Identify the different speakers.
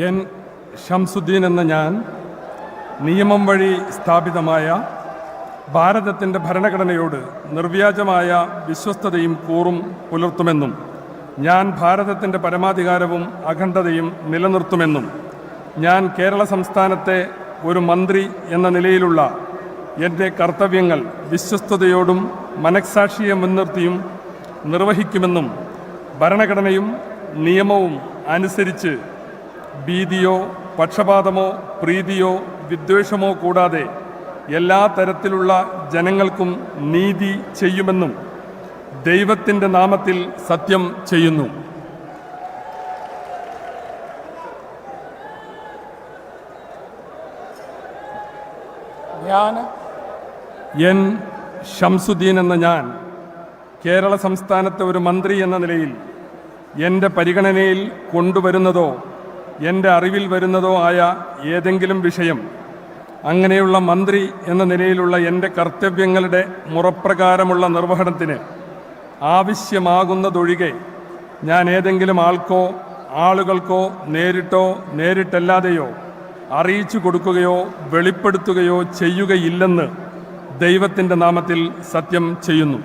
Speaker 1: N Shamsuddin എന്ന ഞാൻ നിയമം വഴി സ്ഥാപിതമായ ഭാരതത്തിൻ്റെ ഭരണഘടനയോട് നിർവ്യാജമായ വിശ്വസ്തതയും കൂറും പുലർത്തുമെന്നും ഞാൻ ഭാരതത്തിൻ്റെ പരമാധികാരവും അഖണ്ഡതയും നിലനിർത്തുമെന്നും ഞാൻ കേരള സംസ്ഥാനത്തെ ഒരു മന്ത്രി എന്ന നിലയിലുള്ള എൻ്റെ കർത്തവ്യങ്ങൾ വിശ്വസ്തയോടും മനഃസാക്ഷിയെ മുൻനിർത്തിയും നിർവഹിക്കുമെന്നും ഭരണഘടനയും നിയമവും അനുസരിച്ച് ഭീതിയോ പക്ഷപാതമോ പ്രീതിയോ വിദ്വേഷമോ കൂടാതെ എല്ലാ തരത്തിലുള്ള ജനങ്ങൾക്കും നീതി ചെയ്യുമെന്നും ദൈവത്തിൻ്റെ നാമത്തിൽ സത്യം ചെയ്യുന്നു. എൻ ഷംസുദ്ദീൻ എന്ന ഞാൻ കേരള സംസ്ഥാനത്തെ ഒരു മന്ത്രി എന്ന നിലയിൽ എൻ്റെ പരിഗണനയിൽ കൊണ്ടുവരുന്നതോ എൻ്റെ അറിവിൽ വരുന്നതോ ആയ ഏതെങ്കിലും വിഷയം അങ്ങനെയുള്ള മന്ത്രി എന്ന നിലയിലുള്ള എൻ്റെ കർത്തവ്യങ്ങളുടെ മുറപ്രകാരമുള്ള നിർവഹണത്തിന് ആവശ്യമാകുന്നതൊഴികെ ഞാൻ ഏതെങ്കിലും ആൾക്കോ ആളുകൾക്കോ നേരിട്ടോ നേരിട്ടല്ലാതെയോ അറിയിച്ചു കൊടുക്കുകയോ വെളിപ്പെടുത്തുകയോ ചെയ്യുകയില്ലെന്ന് ദൈവത്തിൻ്റെ നാമത്തിൽ സത്യം ചെയ്യുന്നു.